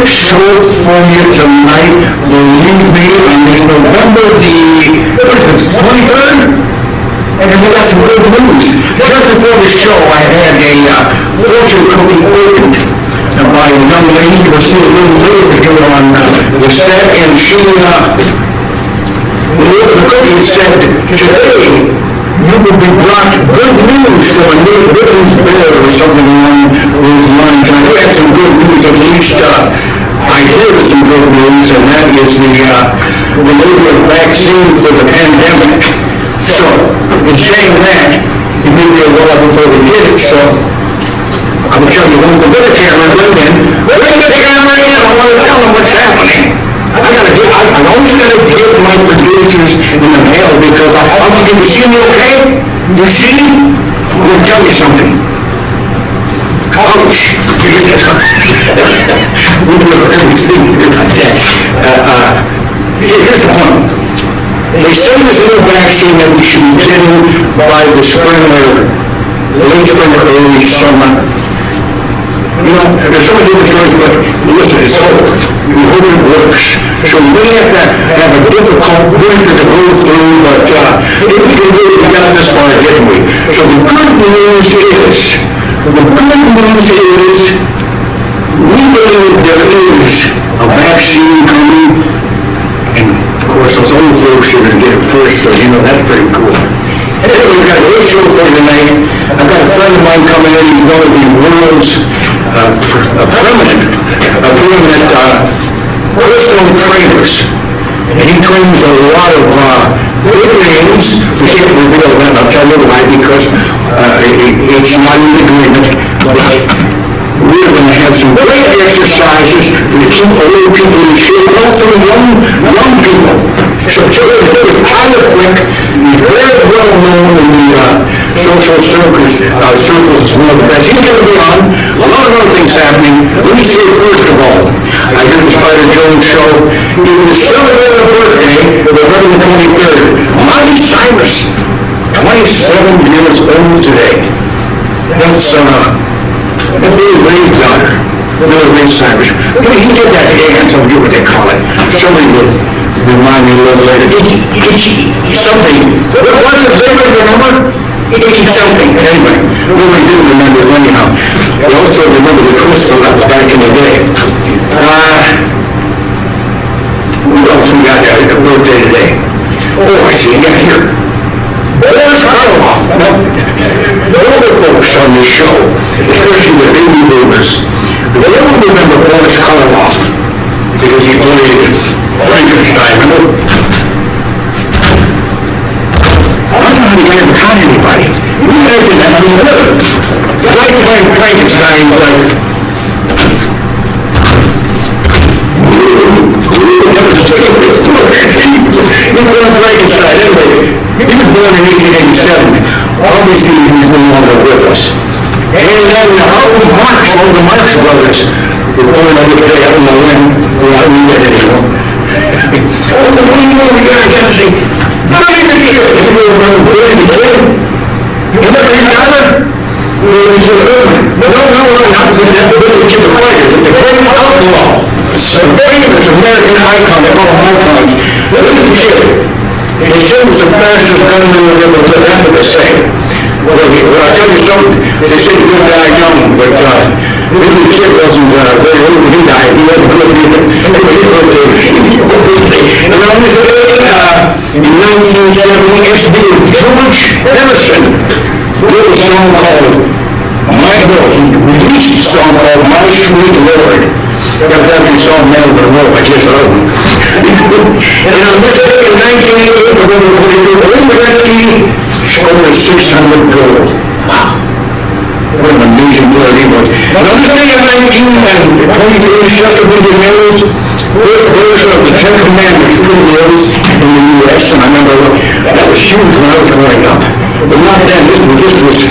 great show for you tonight. Believe me, on this November the 23rd, and we got some good news. Just before the show, I had a fortune cookie opened by a young lady. You will see a little later here on the set, and she, the cookie said, today you will be brought good news from a new Britain's bear or something along those lines. And I do have some good news, at least I hear some good news, and that is the labor vaccine for the pandemic. So, in saying that, it may be a while before we get it, so I will tell you one thing. Bring the camera in. Bring the camera in. I want to tell them what's happening. I'm always going to give my producers in the mail because can you see me okay? You see? I'm going to tell you something. Ouch. We do everything like that. Here's the point. They say there's a new vaccine that we should be getting by the spring or late spring or early summer. You know, there's so many different stories, but listen, it's hope. We hope it works. So we may have to have a difficult winter to go through, but if we can do it, we got this far, didn't we? So the good news is, we believe there is a vaccine coming, and of course those old folks are going to get it first, so you know, that's pretty cool. Anyway, we've got a great show for you tonight. I've got a friend of mine coming in. He's one of the world's permanent personal trainers. And he trains a lot of big names. We can't reveal that. I'll tell you why, because it's not in agreement. But we're going to have some great exercises to keep old people in shape, also young people. So it's Tyler Quick. He's very well known in the social circles as one of the best. He's going to be on. A lot of other things happening. Let me say, first of all, I heard the Spider Jones show. He was celebrating a birthday, November the 23rd. Miley Cyrus, 27 years old today. That's Billy Ray's daughter, Billy Ray Cyrus. But he did that dance, I forget what they call it. Somebody will remind me a little later. Something. What was it, Zayman, remember? Itchy something. Anyway, we do remember it anyhow. We also remember the crystal that was back in the day. Who else we got a birthday today? Oh, I see, yeah, here. Boris Karloff. Now, the older folks on this show, especially the baby boomers, they will remember Boris Karloff because he played Frankenstein, remember? I don't know how he ever caught anybody. You imagine that? I mean, look, the guy playing Frankenstein was like, he's going Frankenstein. Anyway, he was born in 1887. Obviously, he's no longer with us. And then Howard Marx, one of the Marx brothers, was born on this day. I don't know when. I don't know anymore. Oh, the one you know, we got to say, not even here. You remember Billy the Kid? You remember his father? No, not the Billy the Kid, the fighter, the great outlaw. A famous American icon, they call him icons. Billy the Kid. He said he was the fastest gunman in the river, but that's what they say. Well, I'll tell you something. They say he did die young, but Billy the Kid wasn't very old when he died. He wasn't good either. And on this day, in 1970, SB George Harrison wrote a song called he released a song called My Sweet Lord. That was after he saw Marilyn Monroe, I guess I don't know. And on this day in 1988, November 23rd, Wayne Gretzky scored 600 goals. Wow. What an amazing player he was. And on this day in 1923, Chester Billionaires, first version of the Ten Commandments put in those in the U.S. And I remember that was huge when I was growing up. But not then, this was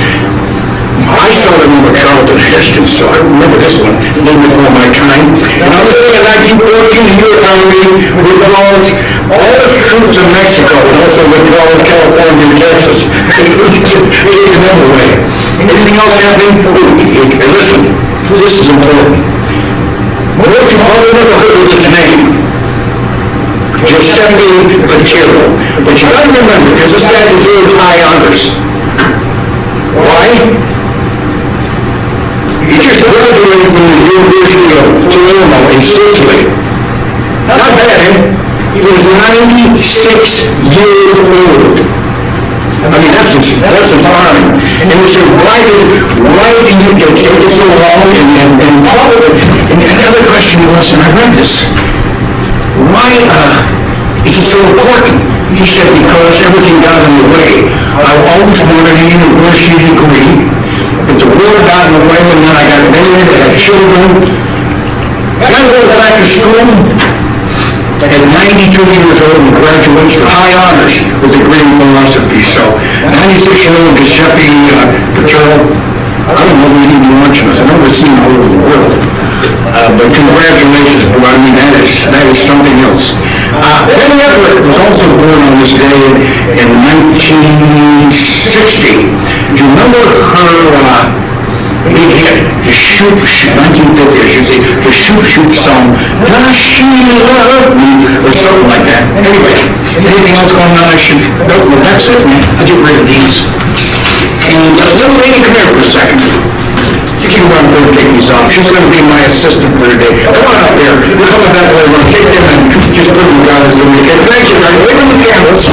I saw them over Charlton Heston, so I remember this one a little before my time. And on this day in 1914, the U.S. Army withdraws all its troops to Mexico and also withdraws California and Texas. Take them away. Anything else happening? Listen, this is important. Most you probably never heard of his name. Giuseppe Patillo. But you gotta remember, because this guy deserves high honors. Why? He just graduated from the University of Palermo in Sicily. Not bad, eh? He was 96 years old. I mean, that's inspiring. And it was invited right in the take it so long, and probably, and the other question was, and I read this, why is it so important? He said, because everything got in the way. I always wanted a university degree, but the war got in the way, and then I got married, I had children. Got to go back to school at 92 years old and graduates with high honors with a degree in philosophy. So, 96-year-old Giuseppe Patillo, I don't know if he's even watching us. I know we're seen all over the world. But congratulations, boy. I mean, that is something else. Betty Everett was also born on this day in 1960. Do you remember her big hit, the Shoop, 1950, I should say, the Shoop song, Does She Love Me, or something like that. Anyway, anything else going on I should, no, that's it, man. I'll get rid of these. And little lady, come here for a second. You can run through and take these off. She's going to be my assistant for today. Come on up there. You're coming back later. We'll take them and just put them down as the weekend. Thank you, man. Wave them the cameras.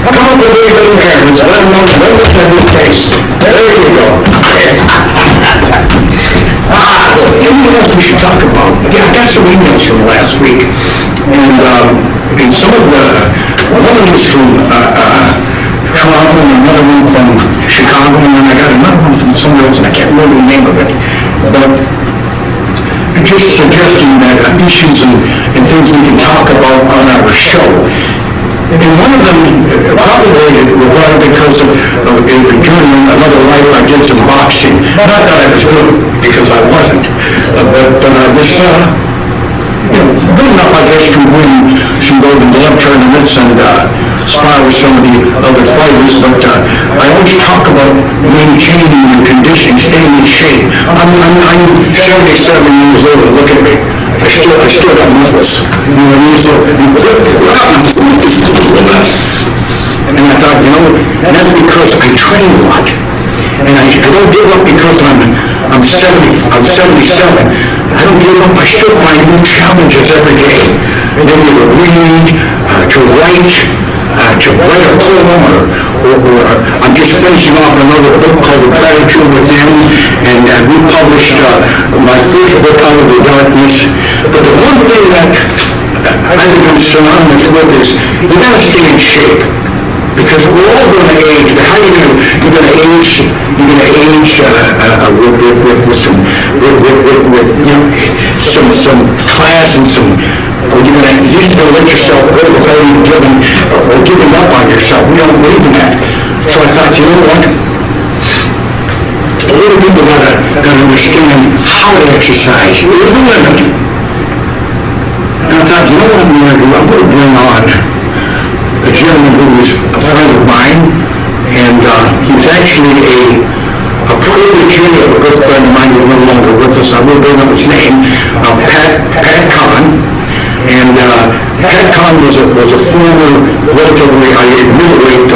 Come up with wave them the cameras. Let them know his face. There you go. Anything else we should talk about? Yeah, I got some emails from last week. And some of one of them was from Toronto, and another one from Chicago, and then I got another one from somewhere else, and I can't remember the name of it. But just suggesting that issues and things we can talk about on our show. And one of them, probably because of during another life I did some boxing. Not that I was good, because I wasn't, but I was, good enough, I guess, to win some Golden Glove tournaments and spar with some of the other fighters, but I always talk about maintaining your conditioning, staying in shape. I'm 77 years old, and look at me. I still got muscles. You know what I mean? So, and I thought, and that's because I train a lot. And I don't give up because I'm 77. I don't give up. I still find new challenges every day. And then to read, to write a poem, or I'm just finishing off another book called The Gratitude Within, and we published my first book, Out of the Darkness. But the one thing that I've been synonymous with is you got to stay in shape. Because we're all going to age, but how are you going to age? You're going to age with some class and some. Or you're just going to let yourself go without even giving up on yourself. We don't believe in that. So I thought, you know what? A little people got to understand how to exercise. There's a limit. And I thought, you know what I'm going to do? I'm going to bring on a gentleman who was a friend of mine, and he was actually a protege of a good friend of mine who's no longer with us. I will bring up his name, Pat Kahn. And Pat Kahn was a former relatively middleweight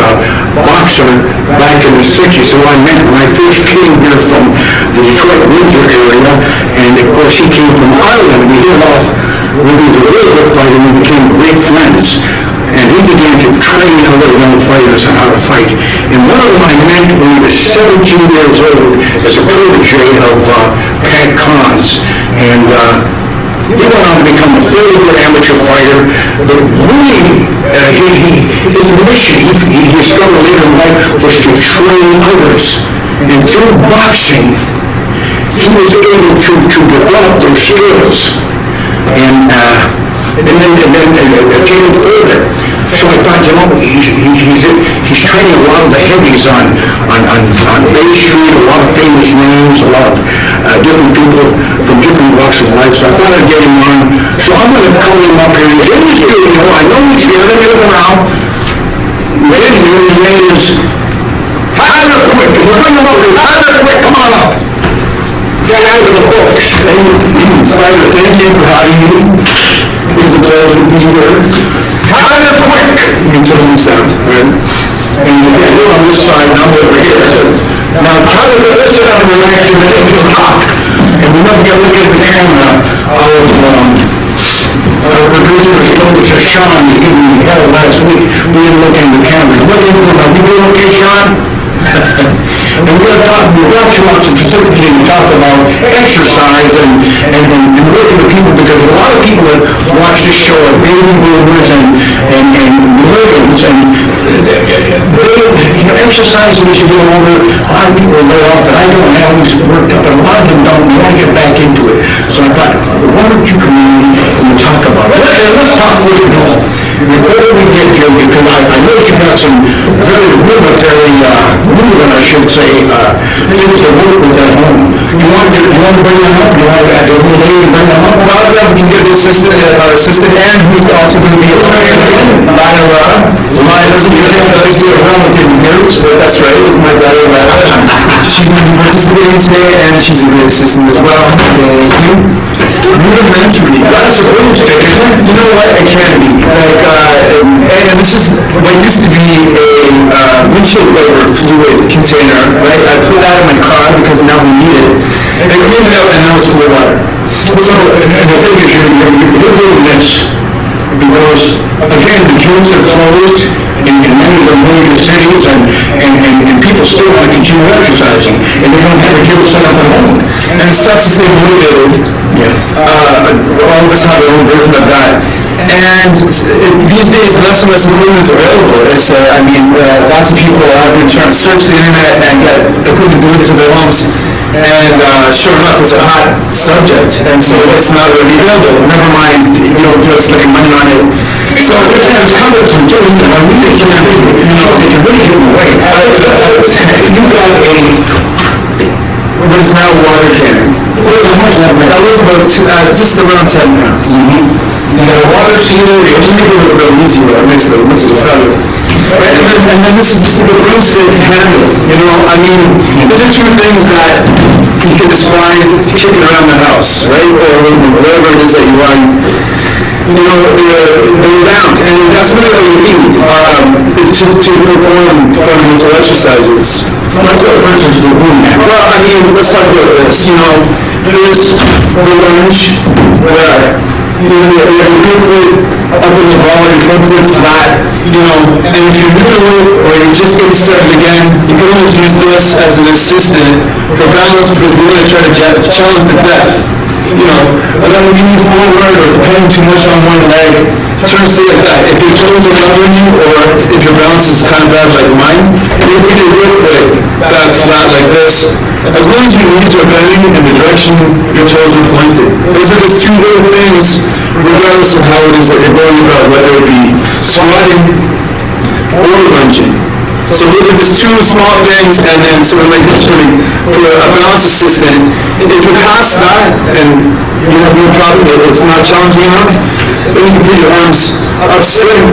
boxer back in the 60s, who I met when I first came here from the Detroit Windsor area, and of course he came from Ireland. We hit off when he was a really good fighter, and we became great friends. And he began to train other young fighters on how to fight. And one of them I met when he was 17 years old as a protege of Pat Kahn's. And he went on to become a fairly good amateur fighter. But really, his mission, he discovered later in life, was to train others. And through boxing, he was able to develop those skills. And then take it further. So I thought, he's training a lot of the heavies on Bay Street, a lot of famous names, a lot of different people from different walks of life. So I thought I'd get him on. So I'm going to call him up here. He's in the studio. I know he's here. Let me look around. His name is Tyler Quick. We're bringing him up here. Tyler Quick, come on up. get out of the books. Spider, thank you for having me. It's a pleasure to be here. Kind of quick. You can totally sound, right? And you're on this side, and I'm over here. Now, try to listen up and relax your minute and just talk. And remember to look at the camera. Our producer is told us that Sean is giving me hell last week. We didn't look in the camera. Look in for me. You doing okay, Sean? And we're going to talk, we brought you on specifically to talk about exercise and working with people, because a lot of people that watch this show are baby boomers and millennials, and exercising as you get older, a lot of people lay off, and I don't have these worked up, and a lot of them don't want to get back into it. So I thought, why don't you come in and we'll talk about it? Let's talk first of all, before we get here, because I know you've got some very rudimentary, I should say, things to work with at home. You want to bring them up? You want to add a little lady bring them up? Well, yeah, we can get the assistant, our assistant, and who's also going to be Lana doesn't get it, but I see a relative here. That's right, it's my daughter, Lana. She's going to be participating today, and she's a great assistant as well. Thank you. Rudimentary. That's a broomstick, isn't it? You know what? It can be. Like, and this is what used to be a windshield wiper fluid container, right? I put that in my car because now we need it. And I cleaned it out, and now it's full of water. So, and the thing is, you're doing this because, again, the gyms are closed in many of the major cities, and people still want to continue exercising, and they don't have a gym set up at home. And it starts to stay motivated. All of us have our own version of that. And these days, less and less equipment is available. Lots of people have been trying to search the internet and get equipment delivered to their homes. And sure enough, it's a hot subject, and so it's not really available. Never mind, you don't feel like spending money on it. So this has come to some things that I really can't do. They can really give them away. You got What is now a water cannon. That was about just around 10 pounds. You got a water heater. You have to make it real easy, but it makes it feather. And then this is the broomstick handle. These are two things that you can just find kicking around the house, right? Or whatever it is that you want. They're round, and that's really all you need to perform fundamental exercises. Let's go for instance to the room now. Well, let's talk about this. There's the lunge where you have your rear foot up in the ball, your front foot flat, and if you're new to it or you're just getting started again, you can always use this as an assistant for balance, because we're going to try to challenge the depth. Without leaning forward or depending too much on one leg, try to stay like that. If your toes are bothering you, or if your balance is kind of bad like mine, you put your rear foot back flat like this. As long as your knees are bending in the direction your toes are pointed. Those are just two little things, regardless of how it is that you're going about, whether it be squatting or lunging. So those are just two small things, and then sort of like this for a balance assistant. If you're past that and you have no problem, it's not challenging enough, then you can put your arms up straight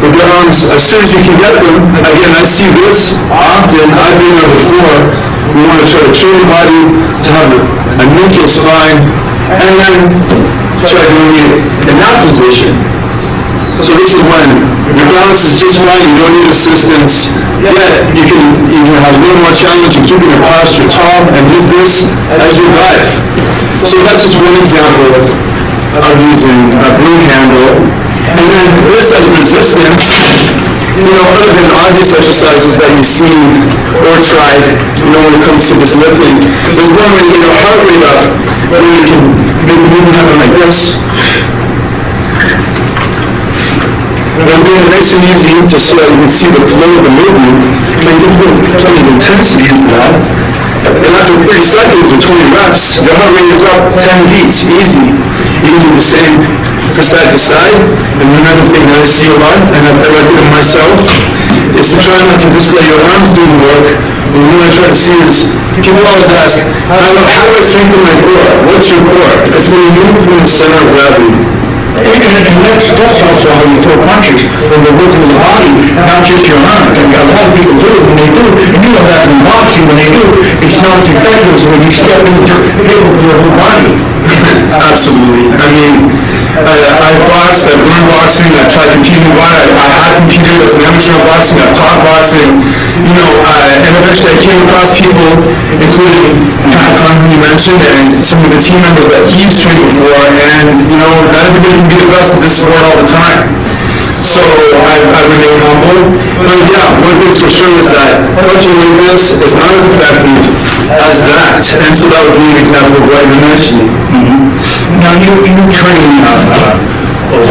with your arms as soon as you can get them. Again, I see this often. I've been there before. We want to try to train your body to have a neutral spine, and then try doing it in that position. So this is when your balance is just fine, you don't need assistance, yet you can have a little more challenge in keeping your posture tall, and use this as your guide. So that's just one example of using a broom handle. And then this as resistance, other than obvious exercises that you've seen or tried, when it comes to this lifting, there's one way to get your heart rate up, where you can maybe even have it like this. I'm doing it nice and easy just so you can see the flow of the movement. And you can put plenty of intensity into that. And after 30 seconds or 20 reps, your heart rate is up 10 beats, easy. You can do the same for side to side. And another thing that I see a lot, and I've did it myself, is to try not to just let your arms do the work. And what I try to see is, people always ask, how do I strengthen my core? What's your core? It's when you move from the center of gravity. And that's also how you throw punches, when they're working the body, not just your arms. And a lot of people do it when they do, and you know that in boxing, when they do, it's not as effective as when you step into people with your whole body. Absolutely. I mean, I've boxed, I've learned boxing, I've tried competing, I have competed as an amateur in boxing, I've taught boxing, you know, and eventually I came across people, including Pat Conn, who you mentioned, and some of the team members that he's trained before, and, you know, not everybody can be the best at this sport all the time. So I remain humble. But yeah, one thing's for sure is that punching like this is not as effective as that. And so that would be an example of what you're mentioning. Now, you train a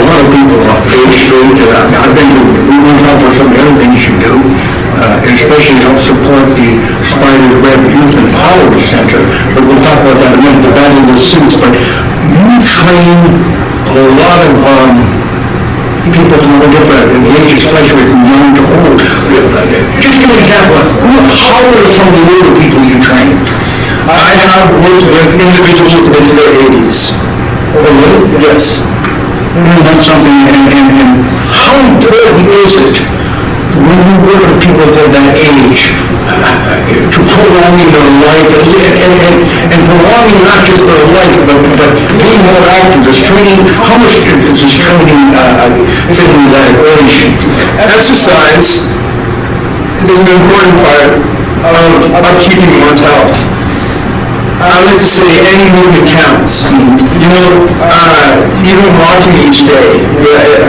lot of people off Bay Street. I've been to, we went out for some of the other things you do, and especially help support the Spiders Web Youth Empowerment Center. But we'll talk about that in a minute, the battle of the suits. But you train a lot of people from all different ages, especially from young to old. Just give an example. How are some of the older people you train? I have worked with individuals into their 80s. Yes. That's something, and how important is it when you work with people of that age to prolonging their life and prolonging not just their life, but being more active? Is training, how much is this training fit into that equation? Exercise is an important part of upkeeping one's health. I like to say any movement counts. You know, even walking each day,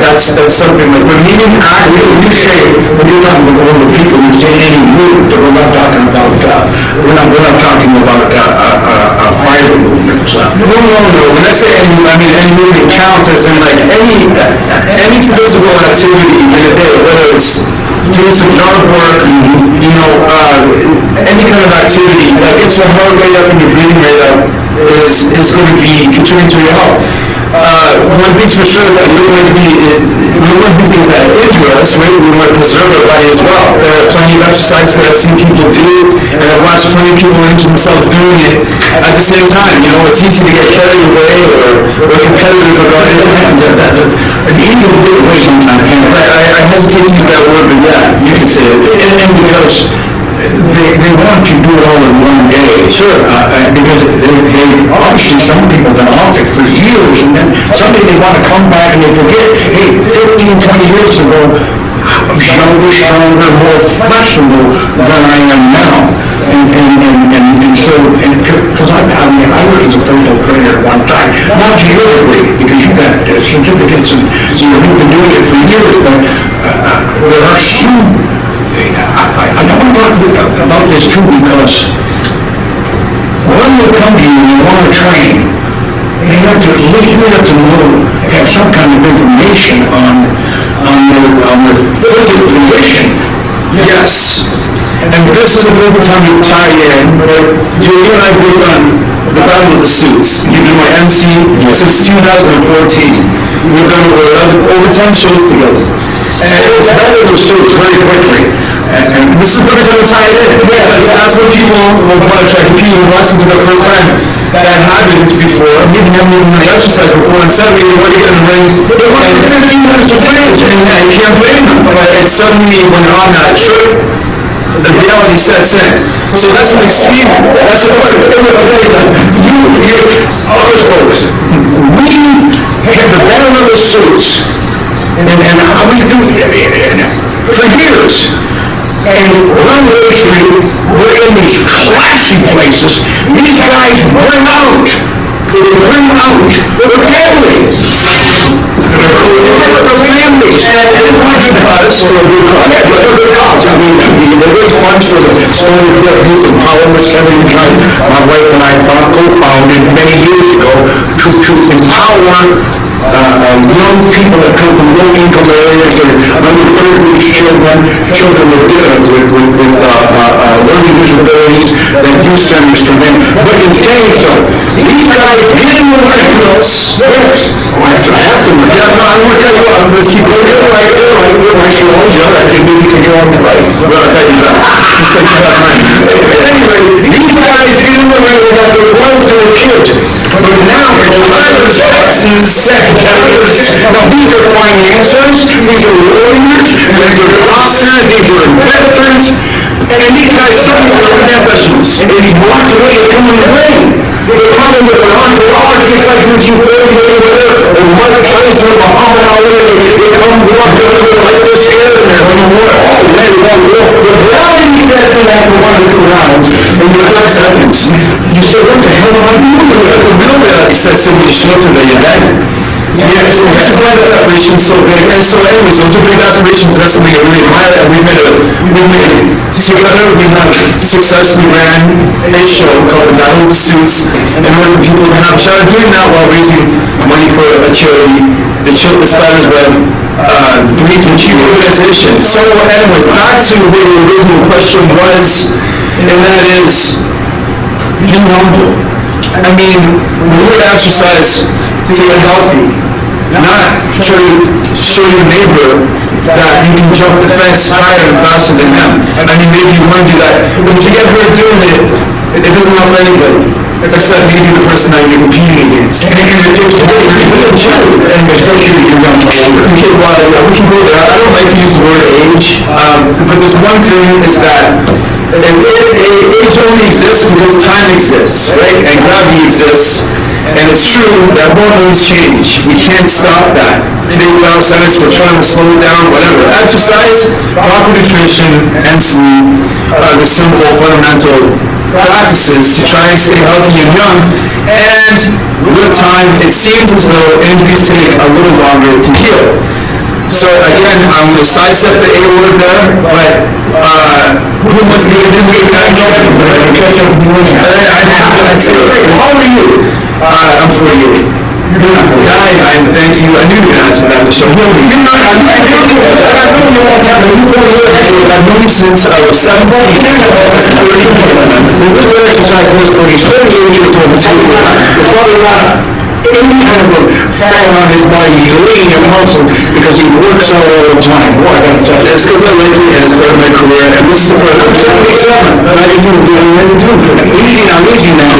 that's something like, when meaning active, You say, when you're talking about older people, you say any movement, but we're not talking about, we're not talking about fire movements. no. When I say any, I mean any movement counts as in like any physical activity in a day, whether it's doing some yard work, you know, any kind of activity that gets your heart rate up and your breathing rate up is going to be contributing to your health. One thing's for sure is that we don't want to do things that injure us, right? We want to preserve our body as well. There are plenty of exercises that I've seen people do, and I've watched plenty of people injure themselves doing it at the same time. You know, it's easy to get carried away or competitive about it. And even with way sometimes, I hesitate to use that word, but yeah, you can say it. and because they want you to do it all in one day. Sure. Because they obviously, some people have been off it for years, and then someday they want to come back and they forget, hey, 15, 20 years ago, I was younger, stronger, more flexible than I am now. And so, because I worked as a personal trainer at one time, not to your degree, because you got certificates, and so you've been doing it for years, but there are some, I don't want to talk about this too, because when they come to you and they want to train, they have to, at least you have to know, have some kind of information on their physical condition. Yes. And this is a perfect time to tie in, but you and I worked on the Battle of the Suits. You've been my MC since 2014. We've done over 10 shows together. And that was so very quickly. And this is a perfect time to tie it in. Yeah, that's what people will want to try to compete and watch for the first time. That happened before. Maybe haven't even done the exercise before, and suddenly they want to get in the ring. They want 15 minutes of footage, and I can't blame them. But it's suddenly, when they're on that trip, the reality sets in. So that's an extreme. That's a Others folks, we had the battle of the suits, and I was doing it for years. And around the Street, we're in these classy places. These guys bring out their families. Their families. And it wasn't us for a good cause. Yeah, for a good cause. I mean, they raise funds for the Spiders Web Youth Empowerment Center, which my wife and I co-founded many years ago to empower young people that come from low-income areas or underprivileged children with learning disabilities that youth centers for them. But in saying so, these guys didn't like us. Yes. I have to. Yeah, no, I'm going to tell you what, let's keep it right there. My shows, I can maybe you can go on the right. Well, I'll tell you that. Anyway, these guys guys in the ring, they got their wives and their kids. But now, it's drivers, secretaries. Now, these are financiers, these are lawyers, these are doctors, these are investors, and these guys suddenly are professionals. And he walks away, they come in the ring. They come in with $100, just like when you film or whatever, or Mike Tyson or Muhammad Ali, they come walking over like this here, and they're going to war. Oh, man, they got war. The reality is that thing after 1 or 2 rounds, and you have seconds. You say, what the hell am I doing? The real reality sets in when you show up to the event. Yeah, so this is why the operation's so big. And so anyways, those are big aspirations. That's something I really admire. And we made together, we have successfully ran a show called The Battle of the Suits in order for people to have a shot at doing that while raising money for a charity, the Spider's Web Grief and Cheer organization. So anyways, back to what the original question was, and that is, be humble. I mean, we would exercise to get healthy, not try to show your neighbor that you can jump the fence higher and faster than them. I mean, maybe you want to do that, but if you get hurt doing it, it doesn't help anybody. Except maybe the person that you're competing against. And it takes and especially if you're young. We can go there. I don't like to use the word age, but there's one thing is that age only exists because time exists, right? And gravity exists. And it's true that hormones change. We can't stop that. Today's bioscience, we're trying to slow it down, whatever. Exercise, proper nutrition, and sleep are the simple, fundamental practices to try and stay healthy and young. And with time, it seems as though injuries take a little longer to heal. So again, I'm going to sidestep the A word there, but who wants to get into that? How are you? I'm 48. You're not 49. I thank you. I knew you were going to ask me that. So you're not. I've known you all time. You're 48. I've known you since I was 17. This is exercise was for these 38 years old. It's probably not any kind of a fat on his body. He's lean and muscle because he works out all the time. Boy, I gotta tell you. It's because I like it as part of my career. And this is the part I'm 77. Now you do it. Easy now, easy now.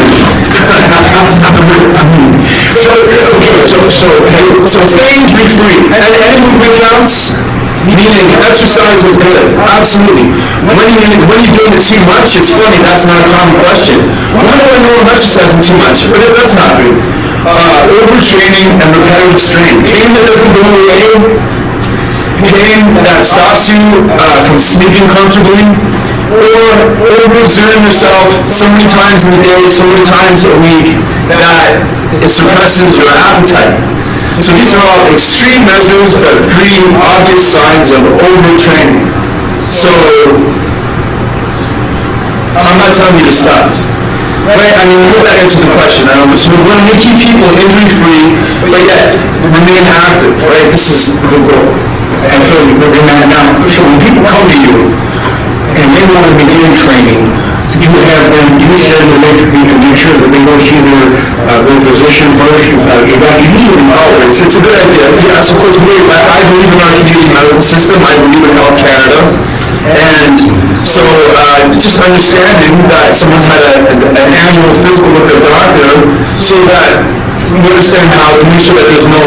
So stay injury free. And any movement counts. Meaning exercise is good, absolutely. When you're doing it too much, it's funny, that's not a common question. When do I know I'm exercising too much? But it does happen. Overtraining and repetitive strain. Pain that doesn't go away, pain that stops you from sleeping comfortably, or overexerting yourself so many times in a day, so many times a week, that it suppresses your appetite. So these are all extreme measures, but 3 obvious signs of overtraining. So, I'm not telling you to stop. Right? I mean, I hope that answers the question. So we want to keep people injury-free, but yet remain active, right? This is the goal. And so when people come to you, and they want to begin training, you have them, you send them, make sure that they go see their physician first. You need to know. It's a good idea. Yes, of course, I believe in our community medical system. I believe in Health Canada. And so just understanding that someone's had an annual physical with their doctor so that we understand how to make sure that there's no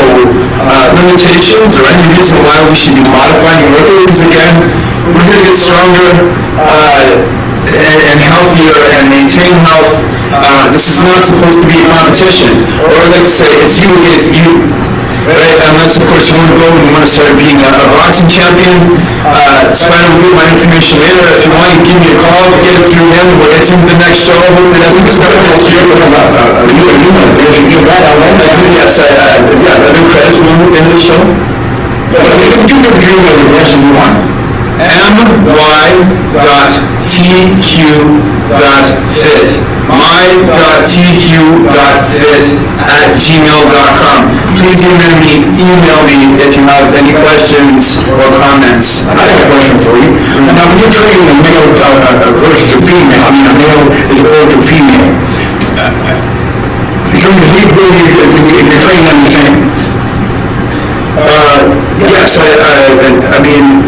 limitations or any reason why we should be modifying workouts. Because again, we're going to get stronger and healthier and maintain health. This is not supposed to be a competition. Or I like to say, it's you against you. Right? Unless, of course, you want to go and you want to start being a boxing champion. Spider will get my information later. If you want, you give me a call, get it through him, we'll get to the next show. Hopefully that's the stuff that's here. You're right, I like that. Yes, I do credits when we end the show. But if you give me the question you want. my.tq.fit my.tq.fit@gmail.com. Please email me if you have any questions or comments. I have a question for you. Now, when you're training a male versus a female, I mean a male as opposed to female, so you're training on the same. Yes, I mean,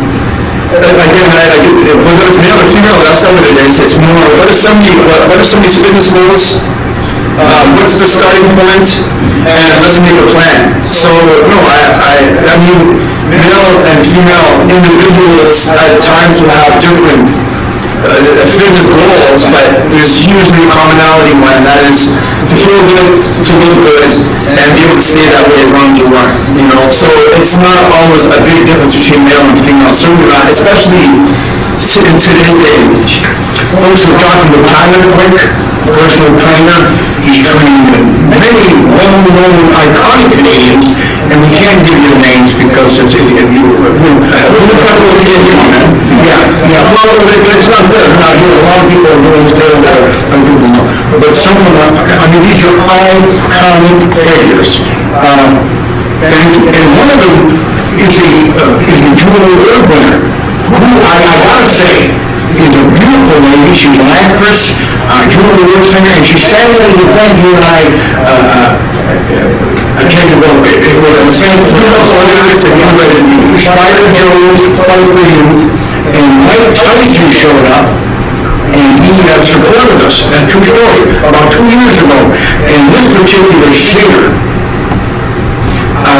again, I get, whether it's male or female, that's not what it is. It's more, what are somebody's fitness goals? What's the starting point? And let's make a plan. So, no, I mean, male and female individuals at times will have different fitness goals, but there's usually a commonality one, and that is to feel good, to look good, and be able to stay that way as long as you want, you know? So it's not always a big difference between male and female, certainly not, especially in today's day and age. Folks, we're talking to Tyler Quick, personal trainer. He's trained many well-known iconic Canadians, and we can't give you names because it's, if you, we'll try to get you on that. Yeah, well, it's not there, not here, a lot of people are doing stuff that are people know. But some of them, I mean, these are iconic figures. And one of them is a juvenile award winner, who I gotta say, is a beautiful lady. She's an actress, juvenile award singer, and she sang at an event you and I attended. It was the same it's a young lady, Spider Joe's Fight for Youth, and Mike Tyson showed up, and he supported us. And true story, about 2 years ago, and this particular singer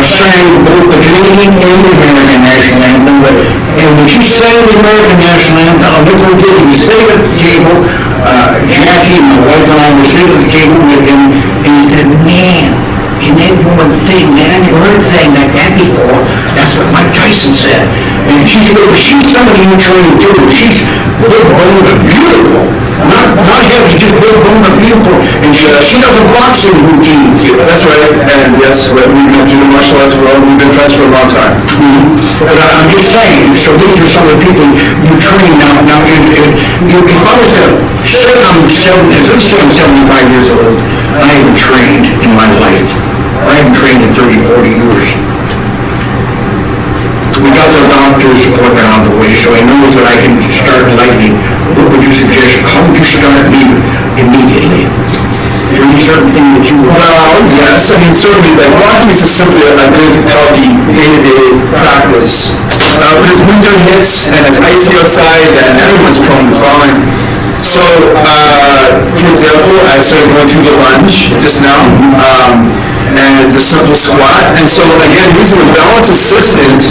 sang both the Canadian and the American national anthem, and when she sang the American national anthem, I'll never forget, he was sitting at the table, Jackie, my wife and I were sitting at the table with him, and he said, man, can that woman sing, man, I never heard her sing like that before. That's what Mike Tyson said. And she said, well, she's somebody you train too. She's big boned and beautiful. Not heavy, just big boned and beautiful. And she does a boxing routine. That's right, and yes, we've been through the martial arts world, we've been friends for a long time. But I'm just saying, so these are some of the people you train now. Now, if I was to say I'm 75 years old, I haven't trained in my life. I haven't trained in 30, 40 years. We got the doctor's appointment on the way, so I know that I can start lightly. What would you suggest? How would you start me immediately? Is there any certain thing that you would? Well, yes, I mean, certainly, like, walking is just simply a good, healthy, day-to-day practice. But as winter hits, and it's icy outside, and everyone's prone to falling. So, for example, I started going through the lunge just now, and the simple squat. And so, again, using a balance assistant,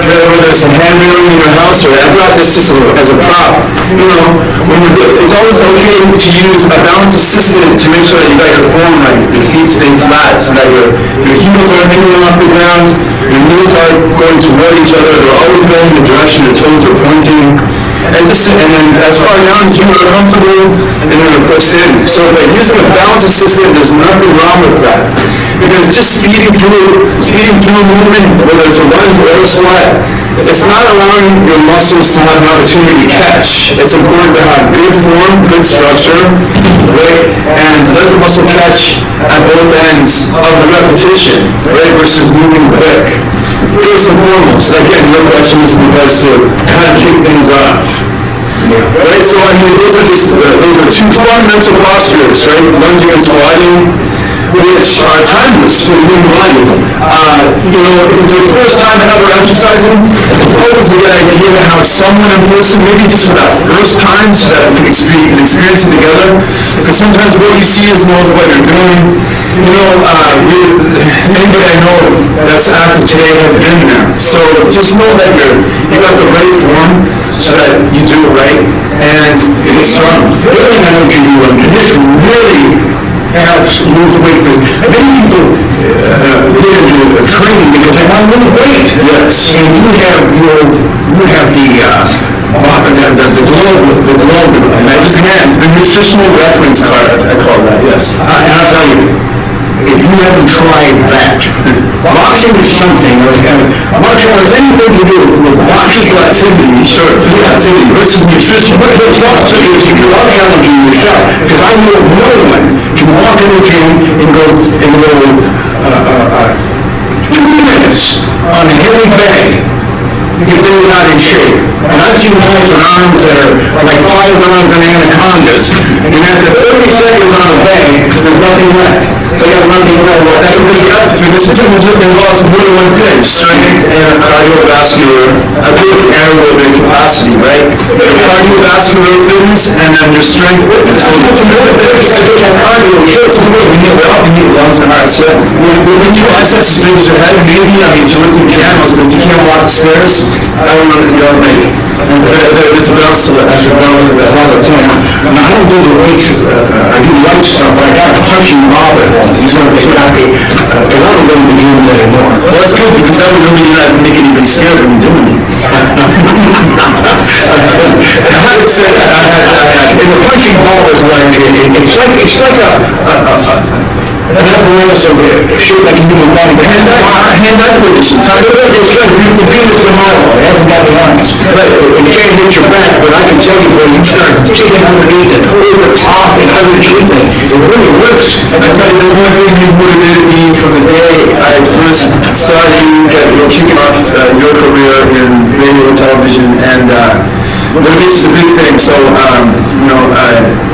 whether it's a handrail in your house, or I brought this just as a prop, you know, it's always okay to use a balance assistant to make sure that you got your form right, your feet stay flat, so that your heels aren't hanging off the ground, your knees aren't going toward each other, they're always going in the direction your toes are pointing. And then as far down as you are comfortable, and you're going to push in. So by using a balance assistant, there's nothing wrong with that. Because just speeding through a movement, whether it's a lunge or a squat, it's not allowing your muscles to have an opportunity to catch. It's important to have good form, good structure, right? And let the muscle catch at both ends of the repetition, right? Versus moving quick. First and foremost, again, your question is in regards to how to kick things off. Right, so I mean, those are two fundamental postures, right? Lunging and squatting, which are timeless for the human body. You know, if it's your first time ever exercising, it's always a good idea to have someone in person, maybe just for that first time, so that we can experience it together. Because sometimes what you see is knows what you're doing. You know, anybody I know that's active today has been there. So just know that you got the right form, so that you do it right, and it's really not what you do, and this really helps lose weight. Many people get into training because they want to lose weight. Yes. And you have the globe, the nutritional reference card, I call that, yes. And I'll tell you, if you haven't tried that, boxing is something, martial arts, anything to do with physical activity, activity versus nutrition, but it's also, you are challenging yourself, because I know no one can walk in the gym and go 2 minutes on a heavy bag if they're not in shape. And I've seen guys with arms that are like 5 rounds and anacondas, and after 30 seconds on a bag, there's nothing left. They got nothing left. That's what they got. This is involves more than one thing. Strength and cardiovascular, aerobic capacity, right? Cardiovascular fitness and then your strength fitness. We need lungs and hearts, yeah. When you biceps as big as your head, maybe, I mean, if you're lifting pianos, but if you can't walk the stairs, I don't know, you don't make it. There's a balance to it, as you're going to the other point. Now, I don't do the weights, I do light stuff, but I got a punching ball at home. He's going to be happy. I don't go to the gym anymore. Well, that's good, because that would really not make anybody scared when you're doing it. I have to say that, and the punching ball is like, it's like an apparatus of shaped like a human body. Hand-eye position. It's like the Venus de Milo, it hasn't got the arms. You can't hit your back, but I can tell you when you start kicking underneath it, over the top and underneath it, it really works. I tell you, there's one thing you motivated me from the day I first saw you kick off your career in radio and television, and motivation is a big thing. So,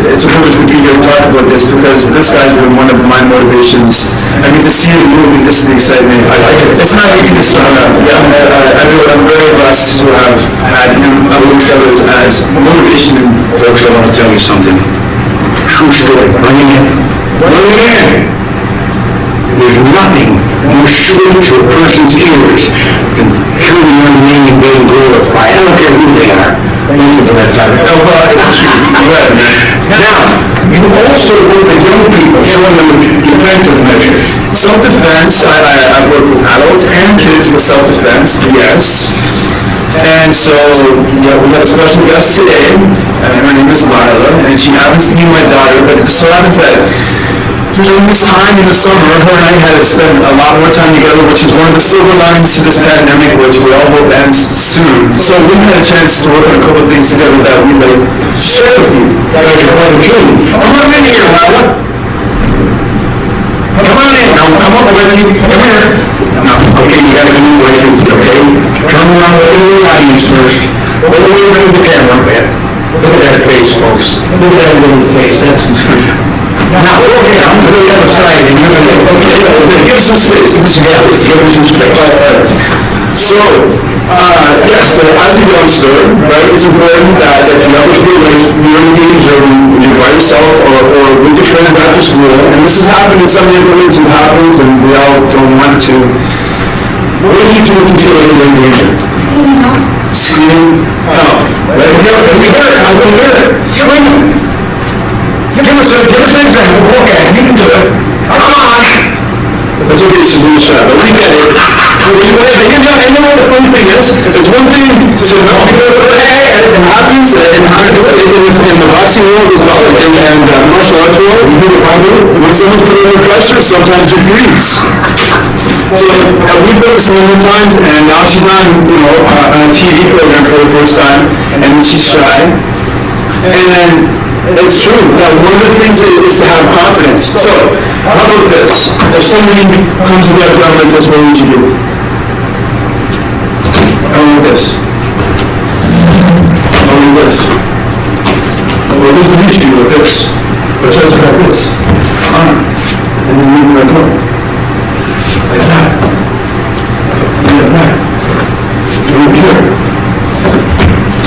it's a privilege to be here to talk about this, because this guy's been one of my motivations. I mean, to see him moving, just the excitement. I like it. It's not easy to start up. Yeah, I'm very blessed to have had him amongst others as motivation. Folks, I want to tell you something. True story. Bring it in. Bring it in. There's nothing more sweet to a person's ears than hearing your name being glorified. I don't care who they are. Thank you for that time. No, well, it's true. Go ahead, man. Now, you also work with young people, showing them defensive measures. Self-defense, I work with adults and kids with self-defense, yes. And so, yeah, we have a special guest today, and her name is Lila, and she happens to be my daughter, but it just so happens that during this time in the summer, her and I had to spend a lot more time together, which is one of the silver linings to this pandemic, which we all hope ends soon. So we had a chance to work on a couple of things together that we'd like to share with you. That's your brother June. Come on in here, Lila. Come on in. Now, come up with you. Come here. Now, okay, you gotta come with you, okay? Turn around, look at the audience first. Look away from the camera, man. Look at that face, folks. Look at that little face. That's... Now, go ahead. I'm going to the other side, and you're going to... Okay, give us some space. Give us some space. Give us some space. So, yes, as a youngster, right, it's important that if you ever feel like you're in danger when you're by yourself or with your friends after school, and this has happened in some neighborhoods, it happens, and we all don't want it to. What do you do if you feel like you're in danger? Scream? No. Right here, we hear it. I can hear it. Scream. Give us an example. Okay, you can do it. Come on. That's okay, this is a little shy, but we get it. And you know what the funny thing is? It's one thing to know people, it happens in the boxing world as well, and martial arts world, when someone's put under pressure, sometimes you freeze. So we've done this a number of times, and now she's on, on a TV program for the first time, and she's shy. And it's true. Now, one of the things is to have confidence. So, how about this? If somebody comes to get around like this, what would you do? How about this? How about this? Well, there's the beach view like this. But just like this. And then move like that. Like that. Like that. Over here.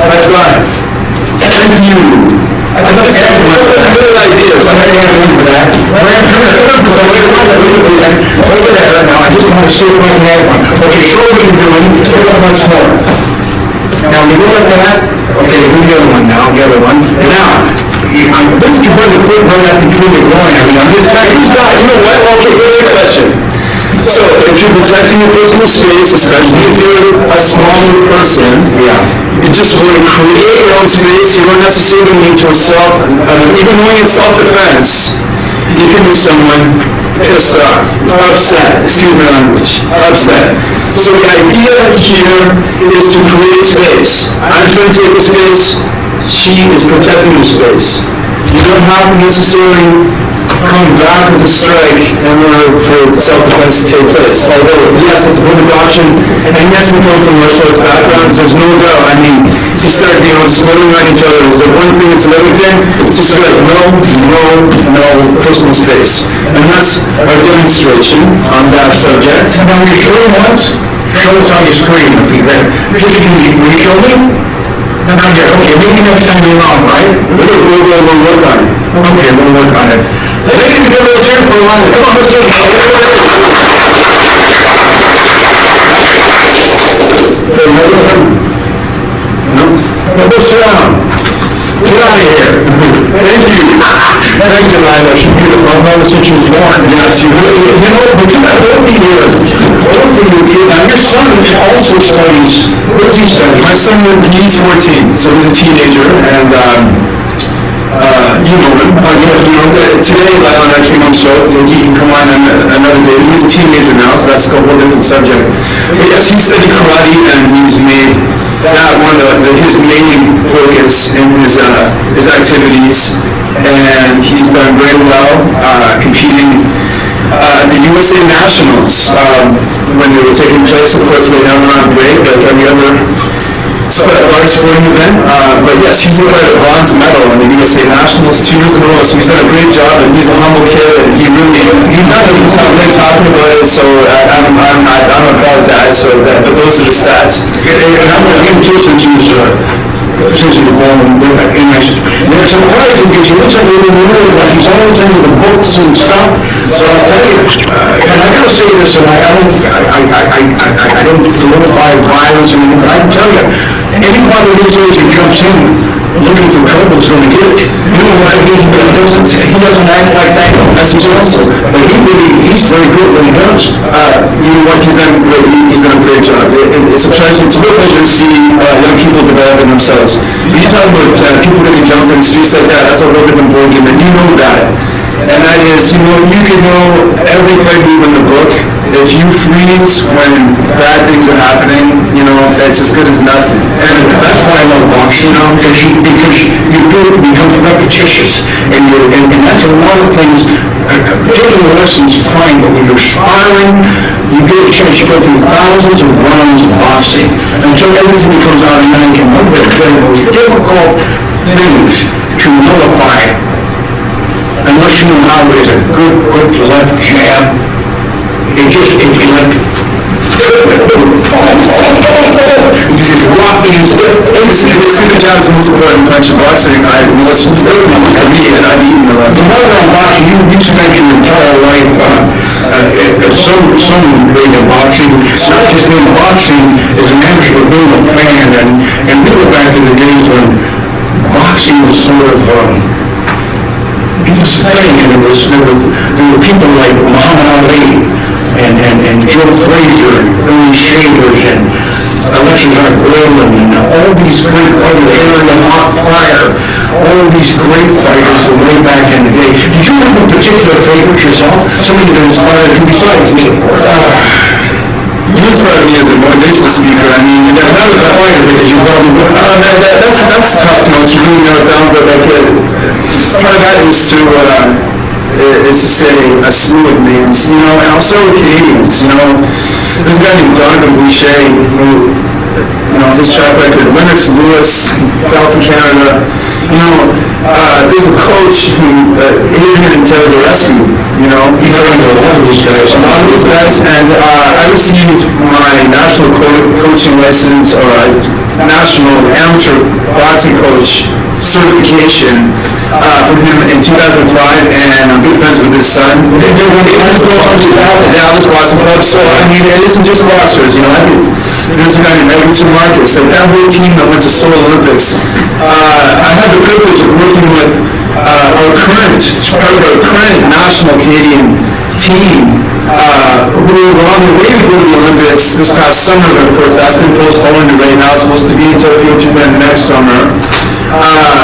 That's right. Thank you. I thought good ideas. I'm going to have one for that. Now, I just want to see if I can add one. Okay, show what you're doing. Let's go up once more. Now, you go like that. Okay, do the other one now. The other one. Now, this is to bring the foot right up between the groin. I mean, I'm just saying. You know what? Okay, great question. So, if you're protecting your personal space, especially if you're a smaller person, you just want to create your own space. You don't necessarily need to even when it's self-defense, you can be someone pissed off, upset, excuse my language, upset. So the idea here is to create space. I'm trying to take the space, she is protecting the space. You don't have to necessarily come back with a strike in order for self-defense to take place. Although, yes, it's about adoption, and yes, we come from martial arts backgrounds, there's no doubt. I mean, to start, swearing on each other, is it one thing, it's another thing, it's just like, no, personal space. And that's our demonstration on that subject. Now, when you show him once, show us on your screen if you can. Will you show me? Not yet, okay, maybe next time you're on, right? We'll work on it. Okay, we'll work on it. Ladies and gentlemen, let's hear it for a while. Come on, let's go. No? Now, go sit down. Get out of here. Thank you. Thank you, Lila. She's beautiful. I've known her since she was born. Yes, you really, But you got both of yours. Both of you. Now, your son also studies. What does he study? my son, he's 14, so he's a teenager, and, you know him. Today, Lyle and I came on show, and he can come on another day. He's a teenager now, so that's a whole different subject. But yes, he studied karate, and he's made that one of his main focus in his activities, and he's done very well, competing at the USA Nationals, when they were taking place. Of course, right now we're on break, like every other large sporting event. But yes, he's got a bronze medal in the USA Nationals 2 years in a row, so he's done a great job, and he's a humble kid, and he doesn't sound like talking about it, so I'm a proud dad, but those are the stats. And I'm going to give you since he was born in English. It's surprising because he looks like a little nerd, like he's always into the books and stuff. So I'll tell you, and I gotta say this, and I don't glorify violence or anything, but I can tell you, anybody his age that jumps in looking for trouble is going to get it. You know what I mean? But he doesn't act like that. That's his awesome. But he's very good when he does. You know what, he's done a great job. It's a pleasure to see young people developing themselves. You talk about people that can jump in streets like that, that's a whole different ballgame, and you know that. And that is, you can know every fight move in the book. If you freeze when bad things are happening, it's as good as nothing. And that's why I love boxing, because you do it becomes repetitious, and that's a lot of things. Taking the lessons is fine, but when you're sparring, you get a chance to go through thousands of rounds of boxing until everything becomes automatic. And one of the most difficult things to nullify, unless you know how, is a good quick left jab. It just like you just rock me instead. The job's the most important punch in boxing. It's for me, and I've eaten a lot. The more on boxing, you spent your entire life some way in boxing, not just in boxing as an amateur, but being a fan, and we go back to the days when boxing was sort of this thing, and there were people like Muhammad Ali and Joe Frazier and Ernie Shavers and Alexander Grillen and all these great fighters, Aaron Hawk Pryor, all these great fighters from way back in the day. Did you have a particular favorite yourself? Somebody that inspired you besides me, of course. You inspired me as a motivational speaker. I mean, that was a fighter because you told me, that's tough notes. You really narrow it down, but part of that is to say a slew of names, and also Canadians, There's a guy named Donovan Boucher who, his track record, Lennox Lewis, fell for Canada. There's a coach who, Adrian Taylor to rescue, he trained a lot of these guys. And I received my national coaching license, or national amateur boxing coach certification from him in 2005, and I'm good friends with his son. Dallas Boxing Club. So I mean, it isn't just boxers. There's a guy named Edgerton Marcus. That whole team that went to Seoul Olympics. I had the privilege of working with our current national Canadian team, who were on the way to go to the Olympics this past summer, but of course that's been postponed right now. It's supposed to be in Tokyo, Japan next summer.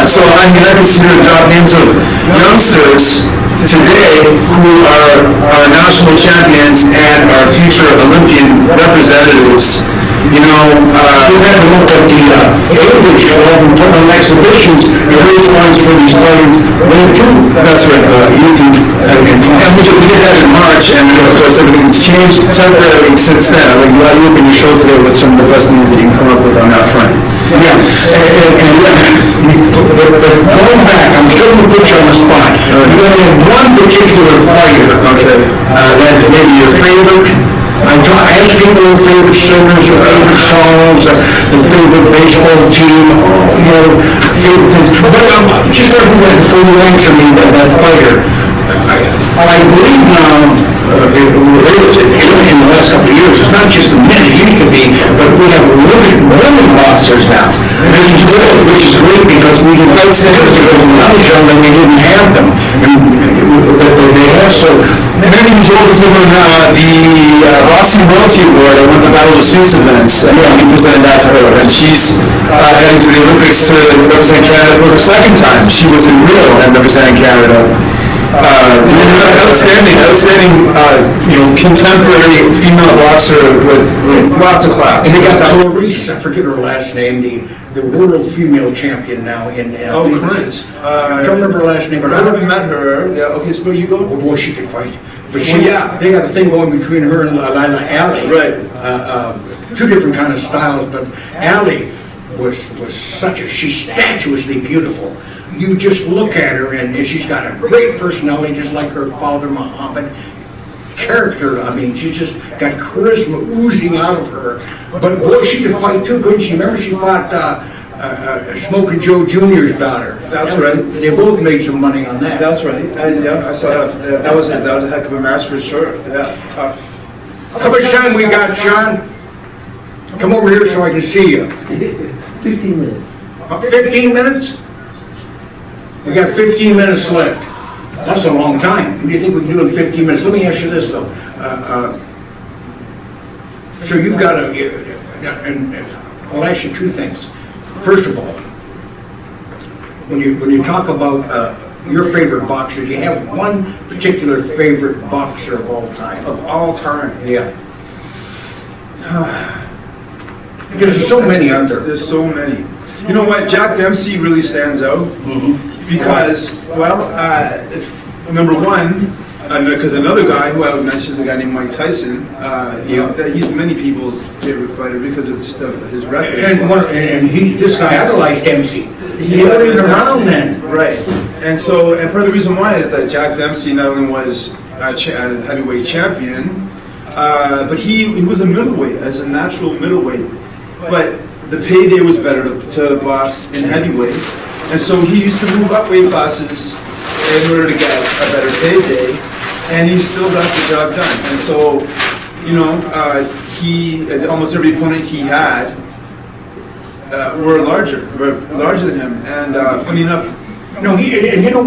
So I mean, I consider to drop names of youngsters today who are our national champions and our future Olympian representatives. you have to look at the acreage for them, put on exhibitions, and raise funds for these fighters, then too. That's right, youth and we did that in March, and of course everything's changed temporarily since then. I mean, you opened your show today with some of the best things that you can come up with on that front. Yeah, but going back, I'm still going to put you on the spot. You're going to have one particular fighter, Okay. That maybe your favorite. I ask people their favorite singers, their favorite songs, their favorite baseball team, favorite things. But just for that, before you answer me, that fighter, I believe now, in the last couple of years, it's not just the men it used to be, but we have women boxers now, which is great because we can fight things when I was young and we didn't have them. And they have so. Many years old was on the Boxing Royalty Award at one of the Battle of the Suits events, and we presented that to her, and she's heading to the Olympics to represent Canada for the second time. She was in Rio and representing Canada. Outstanding, contemporary female boxer with lots of class. And they got Torice, I forget her last name, the world female champion now in. Oh, correct. I don't remember her last name, but I haven't met her. Yeah, okay, so you go. Oh boy, she can fight. But yeah. They got a thing going between her and Lila Ali. Right. Two different kind of styles, but Ali was she's statuesquely beautiful. You just look at her and she's got a great personality, just like her father Muhammad. Character, I mean, she just got charisma oozing out of her. But boy, she could fight too, couldn't she? Remember she fought Smoking Joe Jr.'s daughter. That's right. They both made some money on that. That's right. Yeah, I saw that. That was a heck of a match for sure. That's tough. How much time we got, Sean? Come over here so I can see you. 15 minutes. 15 minutes? We got 15 minutes left. That's a long time. What do you think we can do in 15 minutes? Let me ask you this, though. So you've got I'll ask you two things. First of all, when you talk about your favorite boxer, do you have one particular favorite boxer of all time? Of all time. Yeah. Because there's so many out there. There's so many. You know what? Jack Dempsey really stands out because, well, number one, because another guy who I would mention is a guy named Mike Tyson. That he's many people's favorite fighter because of just his record. And this guy idolized Dempsey. He wasn't even around then. Right. And part of the reason why is that Jack Dempsey not only was a heavyweight champion, but he was a middleweight, as a natural middleweight. But the payday was better to box in heavyweight, and so he used to move up weight classes in order to get a better payday, and he still got the job done. And so, he almost every opponent he had were larger than him. And funny enough,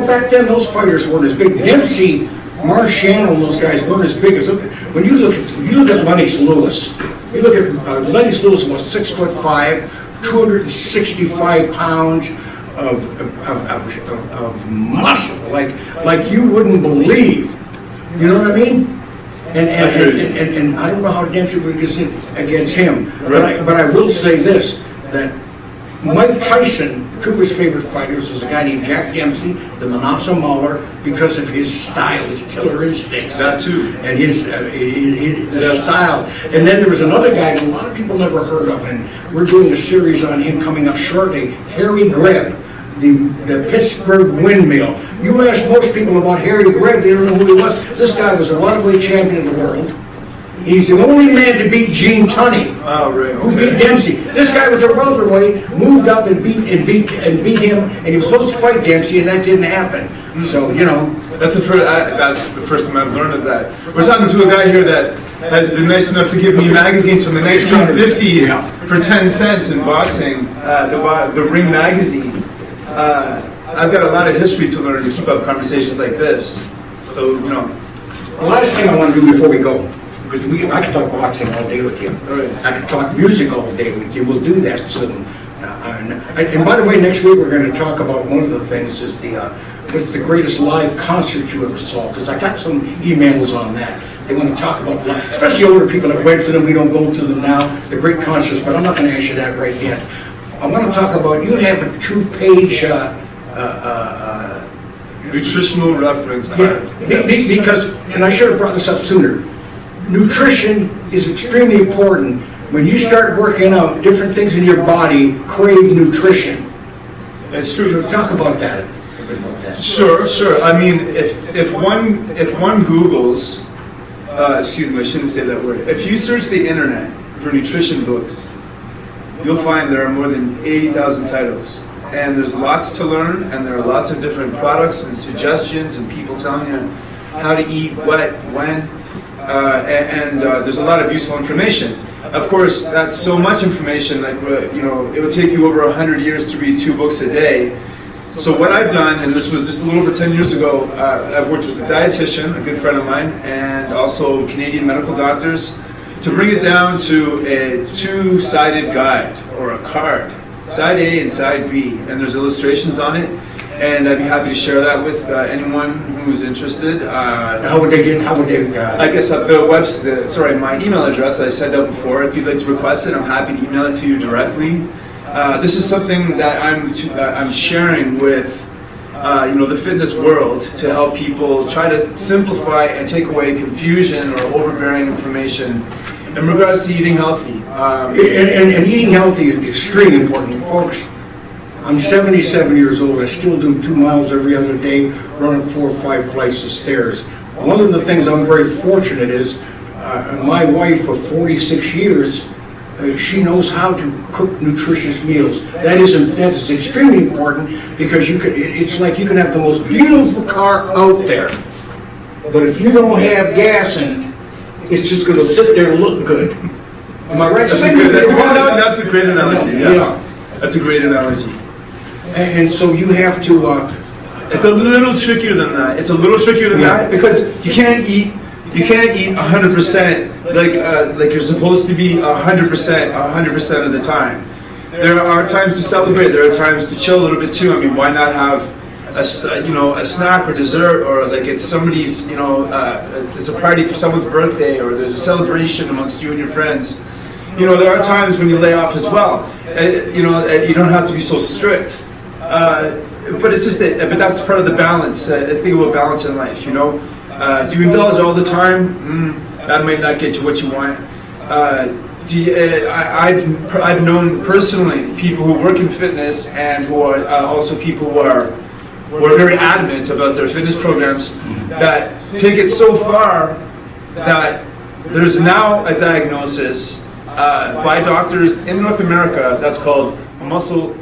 back then those fighters weren't as big. Dempsey, Marchand, and those guys weren't as big as when you look at Lennox Lewis. You look at Lennox Lewis was 6'5", 265 pounds of muscle, like you wouldn't believe. You know what I mean? And I don't know how Dempsey would against him, but I will say this, that Mike Tyson, two of his favorite fighters, was a guy named Jack Dempsey, the Manasseh Mauler, because of his style, his killer instincts. That too. And his style. And then there was another guy that a lot of people never heard of, and we're doing a series on him coming up shortly, Harry Greb, the Pittsburgh Windmill. You ask most people about Harry Greb, they don't know who he was. This guy was a welterweight champion of the world. He's the only man to beat Gene Tunney, who beat Dempsey. This guy was a welterweight, moved up and beat him, and he was supposed to fight Dempsey, and that didn't happen. So that's the first time I've learned of that. We're talking to a guy here that has been nice enough to give me magazines from the 1950s for 10 cents in boxing, the Ring magazine. I've got a lot of history to learn to keep up conversations like this. So the last thing I want to do before we go. Because I can talk boxing all day with you. Right. I can talk music all day with you. We'll do that soon. And by the way, next week we're going to talk about one of the things is what's the greatest live concert you ever saw? Because I got some emails on that. They want to talk about life, especially older people that went to them. We don't go to them now. The great concerts, but I'm not going to answer that right yet. I want to talk about, you have a 2-page Nutritional reference card. because, and I should have brought this up sooner, nutrition is extremely important. When you start working out, different things in your body crave nutrition. It's true. So talk about that. Sure. I mean, if one Googles, excuse me, I shouldn't say that word. If you search the internet for nutrition books, you'll find there are more than 80,000 titles. And there's lots to learn, and there are lots of different products and suggestions and people telling you how to eat, what, when, and there's a lot of useful information. Of course, that's so much information that, it would take you over 100 years to read 2 books a day. So what I've done, and this was just a little over 10 years ago, I've worked with a dietitian, a good friend of mine, and also Canadian medical doctors, to bring it down to a 2-sided guide, or a card, side A and side B, and there's illustrations on it, and I'd be happy to share that with anyone who's interested. How would they I guess my email address I sent out before. If you'd like to request it, I'm happy to email it to you directly. This is something that I'm sharing with the fitness world to help people try to simplify and take away confusion or overbearing information in regards to eating healthy. and eating healthy is extremely important, folks. I'm 77 years old. I still do 2 miles every other day, running 4 or 5 flights of stairs. One of the things I'm very fortunate is my wife of 46 years, she knows how to cook nutritious meals. That is extremely important, because it's like you can have the most beautiful car out there, but if you don't have gas in it, it's just going to sit there and look good. Am I right? That's a great analogy. Yes. Yeah. That's a great analogy. And so you have to. It's a little trickier than that. Because you can't eat 100% like you're supposed to be 100% of the time. There are times to celebrate. There are times to chill a little bit too. I mean, why not have a snack or dessert, or like it's somebody's it's a party for someone's birthday, or there's a celebration amongst you and your friends. There are times when you lay off as well. You don't have to be so strict. But it's just but that's part of the balance. I think about balance in life. Do you indulge all the time? That might not get you what you want. I've known personally people who work in fitness and who are also people who are very adamant about their fitness programs, that take it so far that there's now a diagnosis by doctors in North America that's called muscle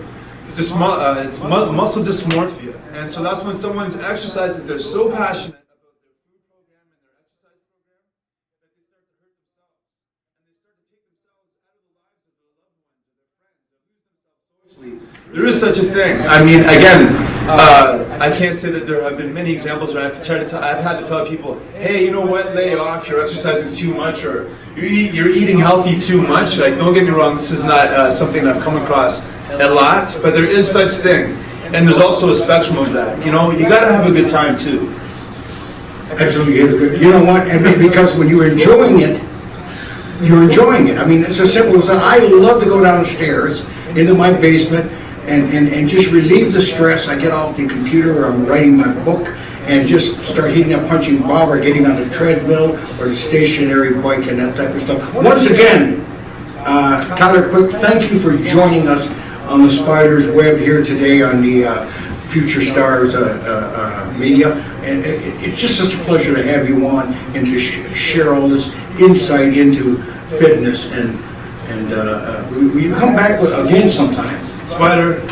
dysmorphia. And so that's when someone's exercising, they're so passionate about their food program and their exercise program that they start to hurt themselves. And they start to take themselves out of the lives of their loved ones or their friends. They lose themselves socially. There is such a thing. I mean, again, I can't say that there have been many examples where I've had to tell people, hey, you know what, lay off, you're exercising too much, or you're eating healthy too much. Like, don't get me wrong, this is not something that I've come across a lot, but there is such thing. And there's also a spectrum of that. You gotta have a good time too. Absolutely. You know what? And because when you're enjoying it, you're enjoying it. I mean, it's as simple as that. I love to go downstairs into my basement and just relieve the stress. I get off the computer, or I'm writing my book, and just start hitting a punching ball, or getting on a treadmill or a stationary bike and that type of stuff. Once again, Tyler Quick, thank you for joining us on the Spider's Web here today on the Future Stars media. And it's just such a pleasure to have you on and to share all this insight into fitness. And will you come back again sometime? Spider,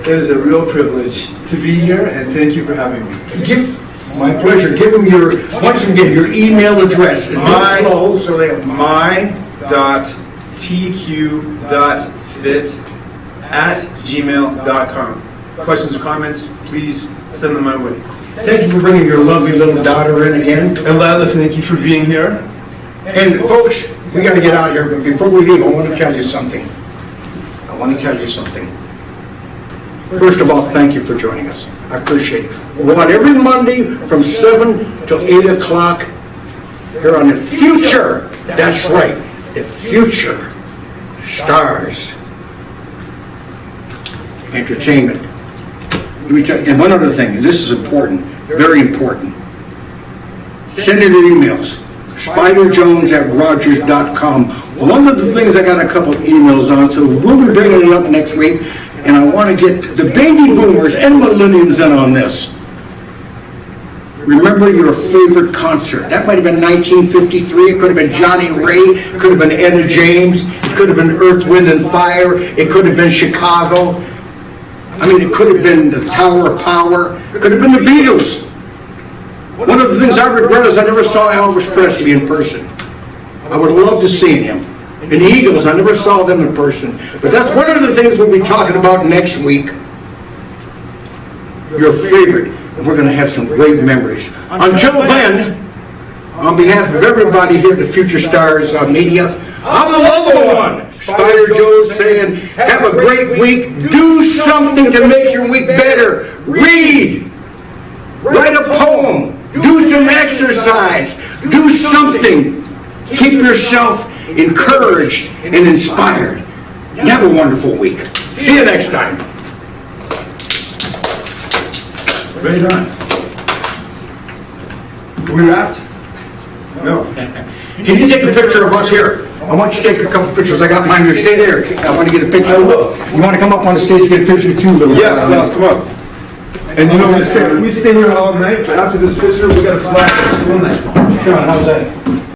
it is a real privilege to be here, and thank you for having me. My pleasure. Give them once again, your email address. my.tq.fit@gmail.com. Questions or comments, please send them my way. Thank you for bringing your lovely little daughter in again. And Lila, thank you for being here. And folks, we got to get out of here, but before we leave, I want to tell you something. First of all, thank you for joining us. I appreciate it. We're on every Monday from 7 till 8 o'clock here on the future, that's right, the future stars entertainment. Let me tell you, and one other thing, this is important, very important. Send in your emails, spiderjones@rogers.com. One of the things, I got a couple of emails on, so we'll be bringing it up next week, and I want to get the baby boomers and millennials in on this. Remember your favorite concert. That might have been 1953, it could have been Johnny Ray, it could have been Etta James, it could have been Earth, Wind and Fire, it could have been Chicago. I mean, it could have been the Tower of Power, it could have been the Beatles. One of the things I regret is I never saw Elvis Presley in person. I would love to see him. And the Eagles, I never saw them in person. But that's one of the things we'll be talking about next week. Your favorite. And we're going to have some great memories. Until then, on behalf of everybody here at the Future Stars Media, I'm the lovable one, Spider Joe, saying, have a great week. Do something to make your week better. Read. Write a poem. Do some exercise. Do something. Keep yourself encouraged and inspired. And have a wonderful week. See you next time. Right on. We're at? No. Can you take a picture of us here? I want you to take a couple pictures. I got mine here. Stay there. I want to get a picture. I will. You want to come up on the stage and get a picture too, little? Yes, let's come on. And you know, we stay here all night, but after this picture, we got to fly to school night. Sean, how's that?